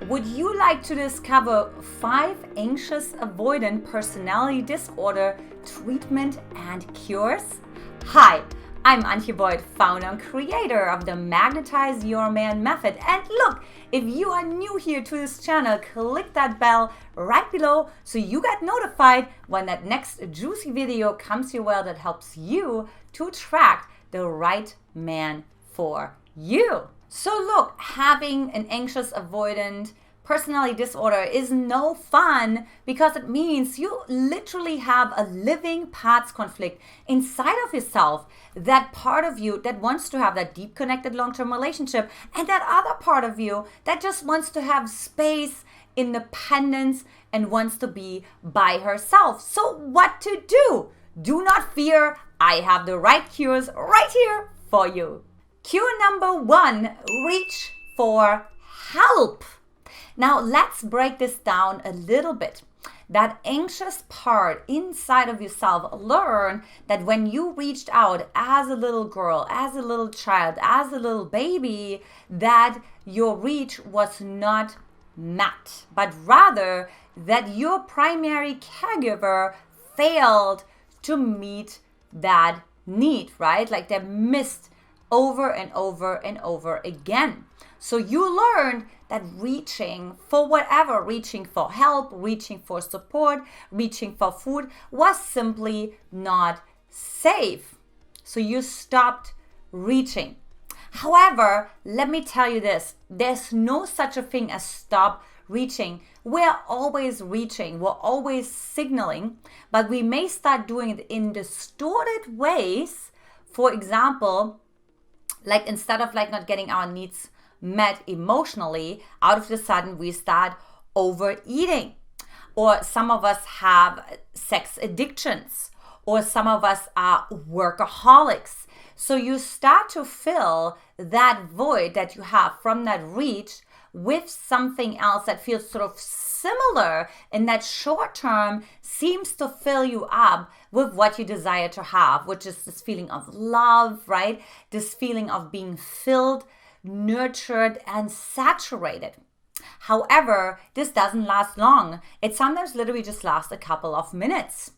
Would you like to discover 5 anxious avoidant personality disorder treatment and cures? Hi, I'm Antia, founder and creator of the Magnetize Your Man Method. And look, if you are new here to this channel, click that bell right below so you get notified when that next juicy video comes your way that helps you to attract the right man for you. So look, having an anxious avoidant personality disorder is no fun because it means you literally have a living parts conflict inside of yourself. That part of you that wants to have that deep connected long-term relationship, and that other part of you that just wants to have space, independence, and wants to be by herself. So what to do? Do not fear. I have the right cures right here for you. Cure number 1, reach for help. Now let's break this down a little bit. That anxious part inside of yourself, learn that when you reached out as a little girl, as a little child, as a little baby, that your reach was not met, but rather that your primary caregiver failed to meet that need, right? Like they missed over and over and over again. So you learned that reaching for whatever, reaching for help, reaching for support, reaching for food was simply not safe. So you stopped reaching. However, let me tell you this, there's no such a thing as stop reaching. We're always reaching, we're always signaling, but we may start doing it in distorted ways. For example, like instead of like not getting our needs met emotionally, out of the sudden we start overeating. Or some of us have sex addictions, or some of us are workaholics. So you start to fill that void that you have from that reach with something else that feels sort of similar in that short term, seems to fill you up with what you desire to have, which is this feeling of love, right? This feeling of being filled, nurtured, and saturated. However, this doesn't last long. It sometimes literally just lasts a couple of minutes.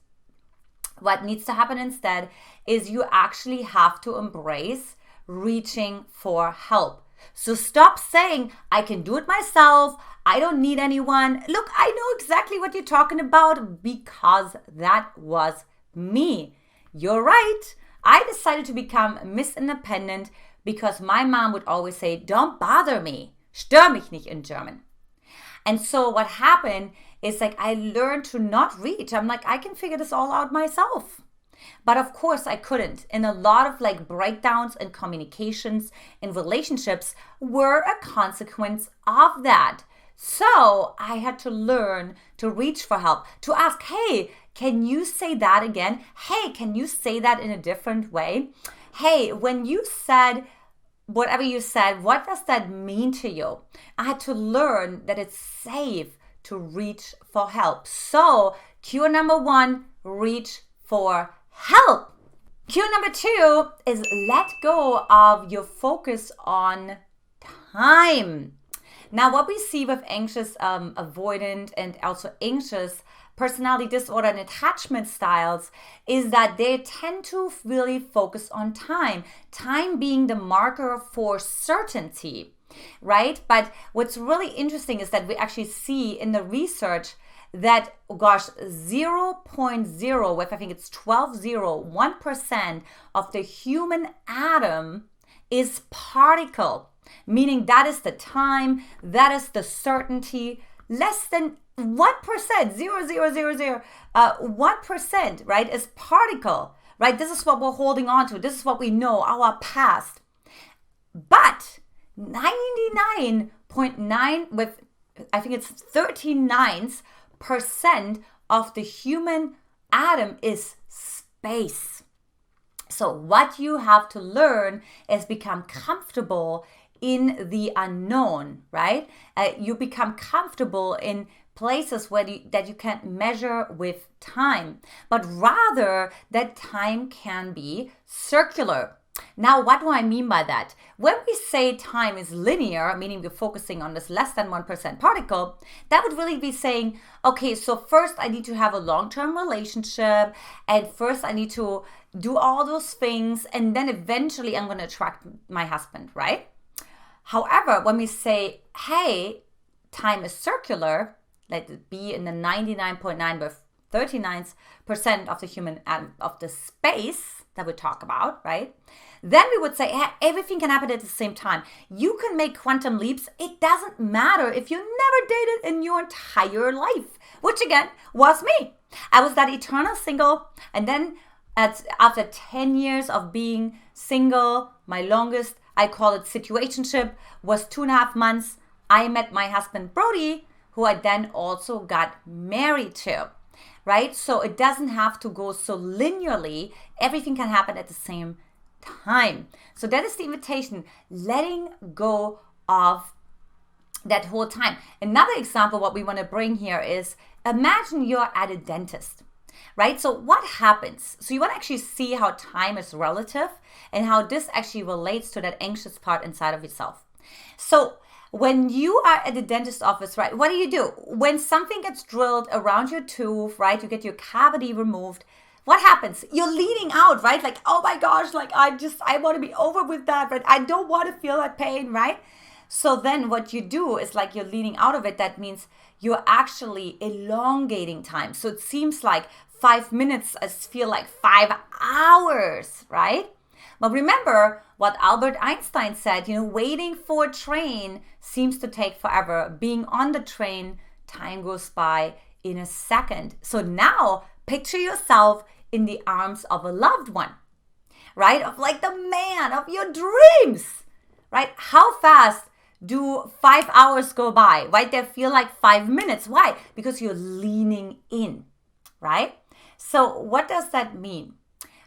What needs to happen instead is you actually have to embrace reaching for help. So stop saying, I can do it myself, I don't need anyone. Look, I know exactly what you're talking about because that was me. You're right. I decided to become Miss Independent because my mom would always say, don't bother me, stör mich nicht in German. And so what happened is like I learned to not reach. I'm like, I can figure this all out myself. But of course I couldn't. And a lot of like breakdowns in communications and relationships were a consequence of that. So I had to learn to reach for help, to ask, hey, can you say that again? Hey, can you say that in a different way? Hey, when you said whatever you said, what does that mean to you? I had to learn that it's safe to reach for help. So cure number 1, reach for help. Cure number 2 is let go of your focus on time. Now, what we see with anxious avoidant and also anxious personality disorder and attachment styles is that they tend to really focus on time. Time being the marker for certainty, right? But what's really interesting is that we actually see in the research that, 0.0 with, I think it's 1% of the human atom is particle, meaning that is the time, that is the certainty. Less than 1%, 1%, right, is particle, right? This is what we're holding on to. This is what we know, our past. But 99.9 with, I think it's 39% of the human atom is space. So what you have to learn is become comfortable in the unknown, right? You become comfortable in places where that you can't measure with time, but rather that time can be circular. Now, what do I mean by that? When we say time is linear, meaning we're focusing on this less than 1% particle, that would really be saying, okay, so first I need to have a long-term relationship, and first I need to do all those things, and then eventually I'm going to attract my husband, right? However, when we say, hey, time is circular, let it be in the 99.9 by 39% of the human of the space that we talk about, right? Then we would say, hey, everything can happen at the same time. You can make quantum leaps. It doesn't matter if you never dated in your entire life, which again was me. I was that eternal single, and then after 10 years of being single, my longest, I call it situationship, was 2.5 months. I met my husband, Brody, who I then also got married to, right? So it doesn't have to go so linearly. Everything can happen at the same time. So that is the invitation, letting go of that whole time. Another example, what we want to bring here is, imagine you're at a dentist, right? So what happens? So you want to actually see how time is relative and how this actually relates to that anxious part inside of yourself. So when you are at the dentist office, right, what do? When something gets drilled around your tooth, right, you get your cavity removed, what happens? You're leaning out, right? Like, oh my gosh, like I want to be over with that, right? I don't want to feel that pain, right? So then what you do is like you're leaning out of it. That means you're actually elongating time. So it seems like 5 minutes feel like 5 hours, right? But remember what Albert Einstein said, waiting for a train seems to take forever. Being on the train, time goes by in a second. So now picture yourself in the arms of a loved one, right? Of like the man of your dreams, right? How fast do 5 hours go by, right? They feel like 5 minutes. Why? Because you're leaning in, right? So what does that mean?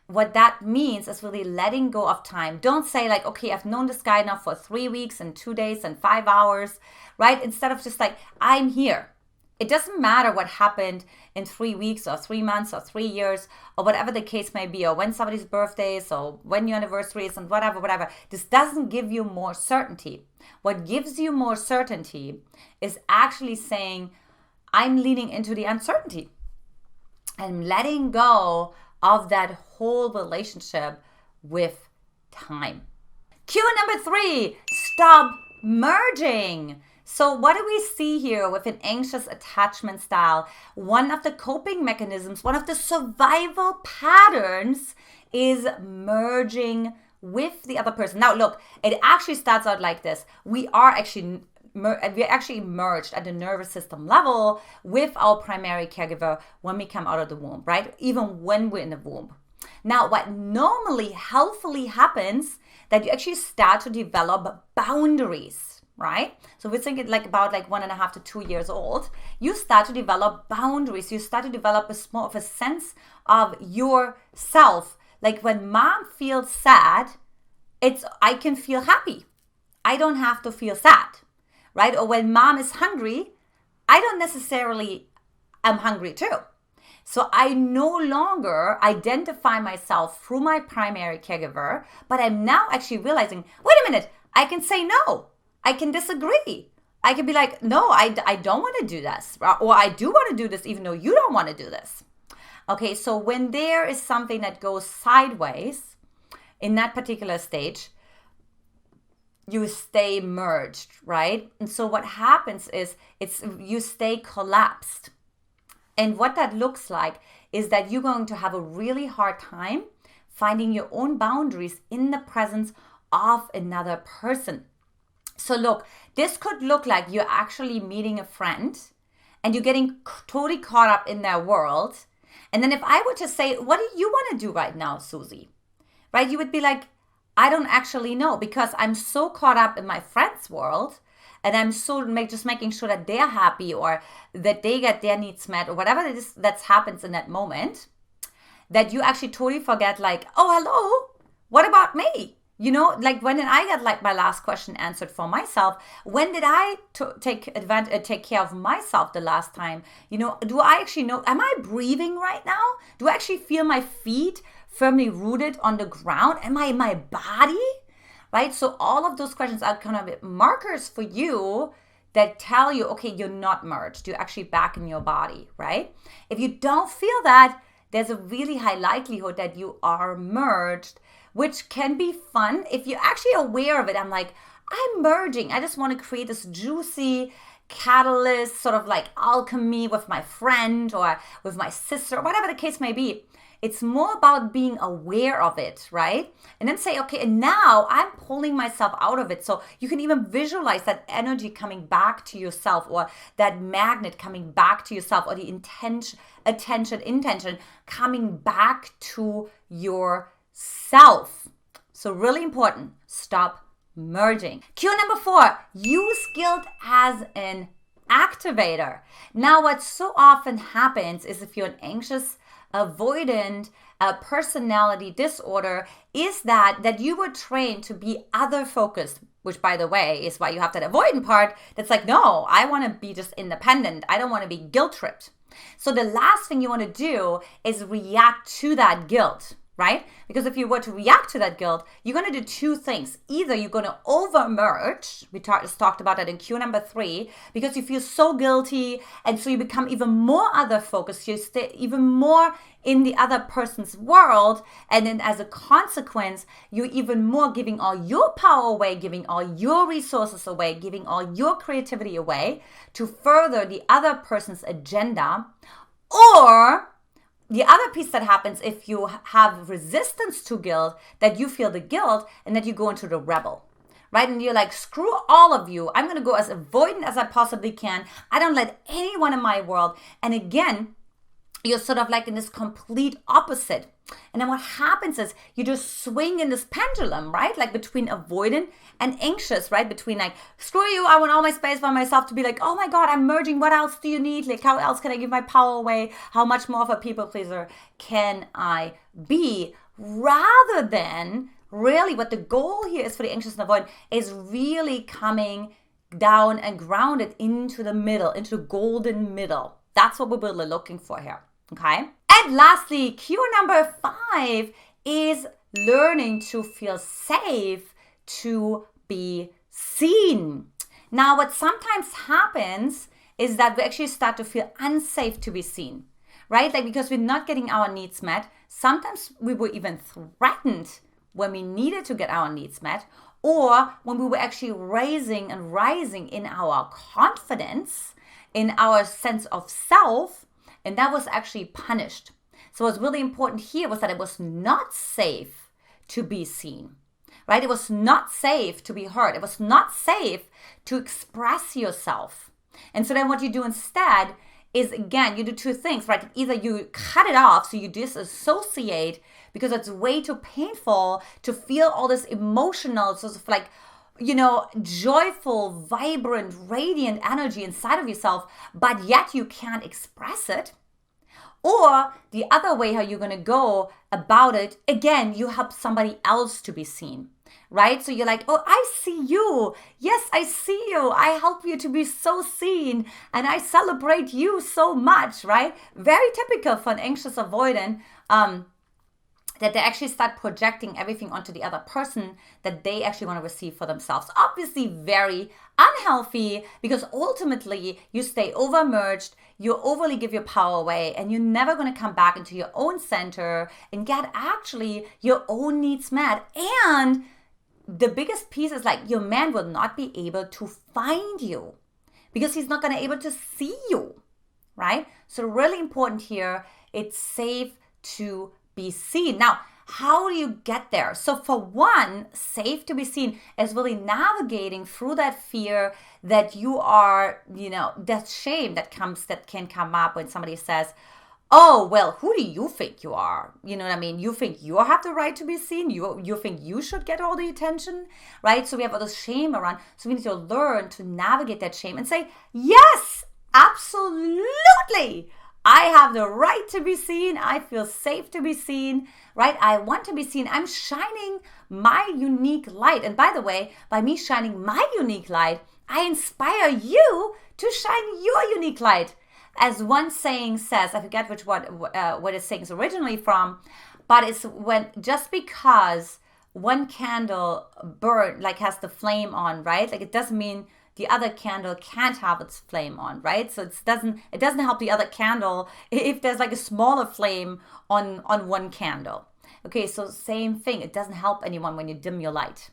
What that means is really letting go of time. Don't say like, okay, I've known this guy now for 3 weeks and 2 days and 5 hours, right? Instead of just like, I'm here. It doesn't matter what happened in 3 weeks or 3 months or 3 years or whatever the case may be, or when somebody's birthday is or when your anniversary is and whatever. This doesn't give you more certainty. What gives you more certainty is actually saying, I'm leaning into the uncertainty and letting go of that whole relationship with time. Cue number 3, stop merging. So what do we see here with an anxious attachment style? One of the coping mechanisms, one of the survival patterns is merging with the other person. Now look, it actually starts out like this. We're actually merged at the nervous system level with our primary caregiver when we come out of the womb, right? Even when we're in the womb. Now, what normally healthfully happens, that you actually start to develop boundaries, right? So we're thinking like about like 1.5 to 2 years old, you start to develop boundaries. You start to develop more of a sense of yourself. Like when mom feels sad, I can feel happy. I don't have to feel sad. Right? Or when mom is hungry, I don't necessarily am hungry too. So I no longer identify myself through my primary caregiver, but I'm now actually realizing, wait a minute, I can say no. I can disagree. I can be like, no, I don't want to do this. Or I do want to do this even though you don't want to do this. Okay, so when there is something that goes sideways in that particular stage, you stay merged, right? And so what happens is you stay collapsed. And what that looks like is that you're going to have a really hard time finding your own boundaries in the presence of another person. So look, this could look like you're actually meeting a friend and you're getting totally caught up in their world. And then if I were to say, what do you want to do right now, Susie? Right? You would be like, I don't actually know, because I'm so caught up in my friend's world and I'm so just making sure that they're happy or that they get their needs met or whatever it is that happens in that moment, that you actually totally forget like, oh, hello, what about me? Like when did I get like my last question answered for myself? When did I take care of myself the last time? Do I actually know, am I breathing right now? Do I actually feel my feet firmly rooted on the ground? Am I in my body? Right? So all of those questions are kind of markers for you that tell you, okay, you're not merged. You're actually back in your body, right? If you don't feel that, there's a really high likelihood that you are merged, which can be fun if you're actually aware of it. I'm like, I'm merging. I just want to create this juicy catalyst, sort of like alchemy with my friend or with my sister, whatever the case may be. It's more about being aware of it, right? And then say, okay, and now I'm pulling myself out of it. So you can even visualize that energy coming back to yourself, or that magnet coming back to yourself, or the intention coming back to yourself. So really important, stop merging. Cue number 4, use guilt as an activator. Now, what so often happens is if you're an anxious, avoidant personality disorder, is that you were trained to be other focused, which, by the way, is why you have that avoidant part that's like, no, I want to be just independent. I don't want to be guilt tripped. So the last thing you want to do is react to that guilt, right? Because if you were to react to that guilt, you're going to do two things. Either you're going to over-merge, we just talked about that in cue number 3, because you feel so guilty, and so you become even more other-focused, you stay even more in the other person's world, and then as a consequence, you're even more giving all your power away, giving all your resources away, giving all your creativity away to further the other person's agenda. Or the other piece that happens if you have resistance to guilt, that you feel the guilt and that you go into the rebel, right? And you're like, screw all of you. I'm going to go as avoidant as I possibly can. I don't let anyone in my world. And again, you're sort of like in this complete opposite. And then what happens is you just swing in this pendulum, right? Like between avoidant and anxious, right? Between like, screw you, I want all my space for myself, to be like, oh my God, I'm merging. What else do you need? Like, how else can I give my power away? How much more of a people pleaser can I be? Rather than really what the goal here is for the anxious and avoidant is really coming down and grounded into the middle, into the golden middle. That's what we're really looking for here. Okay. And lastly, cue number 5 is learning to feel safe to be seen. Now, what sometimes happens is that we actually start to feel unsafe to be seen, right? Like, because we're not getting our needs met. Sometimes we were even threatened when we needed to get our needs met, or when we were actually raising and rising in our confidence, in our sense of self, and that was actually punished. So what's really important here was that it was not safe to be seen, right? It was not safe to be heard. It was not safe to express yourself. And so then what you do instead is, again, you do two things, right? Either you cut it off, so you disassociate, because it's way too painful to feel all this emotional, sort of like, joyful, vibrant, radiant energy inside of yourself, but yet you can't express it. Or the other way how you're going to go about it, again, you help somebody else to be seen, right? So you're like, oh, I see you. Yes, I see you. I help you to be so seen, and I celebrate you so much, right? Very typical for an anxious avoidant, that they actually start projecting everything onto the other person that they actually want to receive for themselves. Obviously very unhealthy, because ultimately you stay overmerged, you overly give your power away, and you're never going to come back into your own center and get actually your own needs met. And the biggest piece is like, your man will not be able to find you because he's not going to be able to see you, right? So really important here, it's safe to be seen. Now, how do you get there? So for one, safe to be seen is really navigating through that fear that you are, that shame that can come up when somebody says, oh, well, who do you think you are? You know what I mean? You think you have the right to be seen? You think you should get all the attention, right? So we have all this shame around. So we need to learn to navigate that shame and say, yes, absolutely. I have the right to be seen. I feel safe to be seen, right? I want to be seen. I'm shining my unique light. And by the way, by me shining my unique light, I inspire you to shine your unique light. As one saying says, I forget what it's saying is originally from, But it's when, just because one candle has the flame on, right? Like, it doesn't mean the other candle can't have its flame on, right? So it doesn't help the other candle if there's like a smaller flame on one candle. Okay, so same thing. It doesn't help anyone when you dim your light,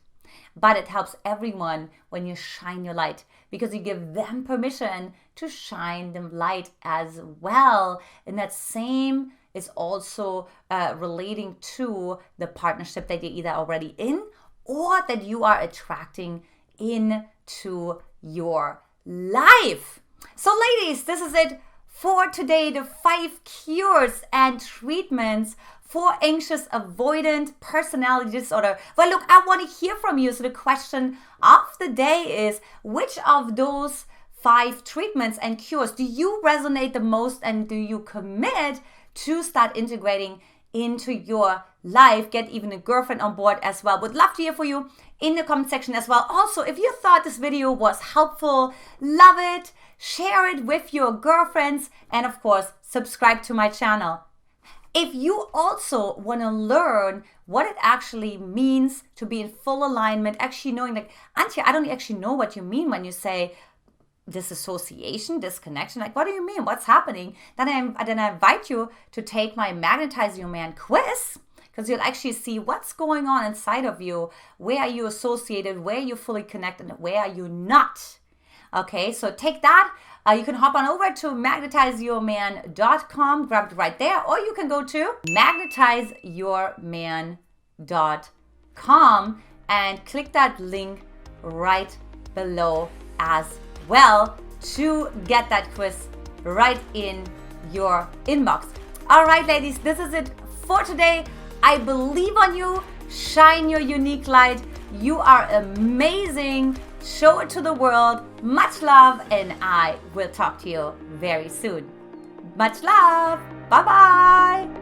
but it helps everyone when you shine your light, because you give them permission to shine the light as well. And that same is also relating to the partnership that you're either already in or that you are attracting into your life. So ladies, this is it for today. The 5 cures and treatments for anxious avoidant personality disorder. Well, look, I want to hear from you. So the question of the day is, which of those 5 treatments and cures do you resonate the most, and do you commit to start integrating into your life? Get even a girlfriend on board as well. Would love to hear from you in the comment section as well. Also, if you thought this video was helpful, love it, share it with your girlfriends, and of course, subscribe to my channel. If you also want to learn what it actually means to be in full alignment, actually knowing like, Antia, I don't actually know what you mean when you say disassociation, disconnection. Like, what do you mean? What's happening? Then I invite you to take my Magnetize Your Man quiz, because you'll actually see what's going on inside of you. Where are you associated? Where are you fully connected? And where are you not? Okay, so take that. You can hop on over to magnetizeyourman.com, grab it right there, or you can go to magnetizeyourman.com and click that link right below as well to get that quiz right in your inbox. All right, ladies, this is it for today. I believe on you. Shine your unique light. You are amazing. Show it to the world. Much love, and I will talk to you very soon. Much love. Bye-bye.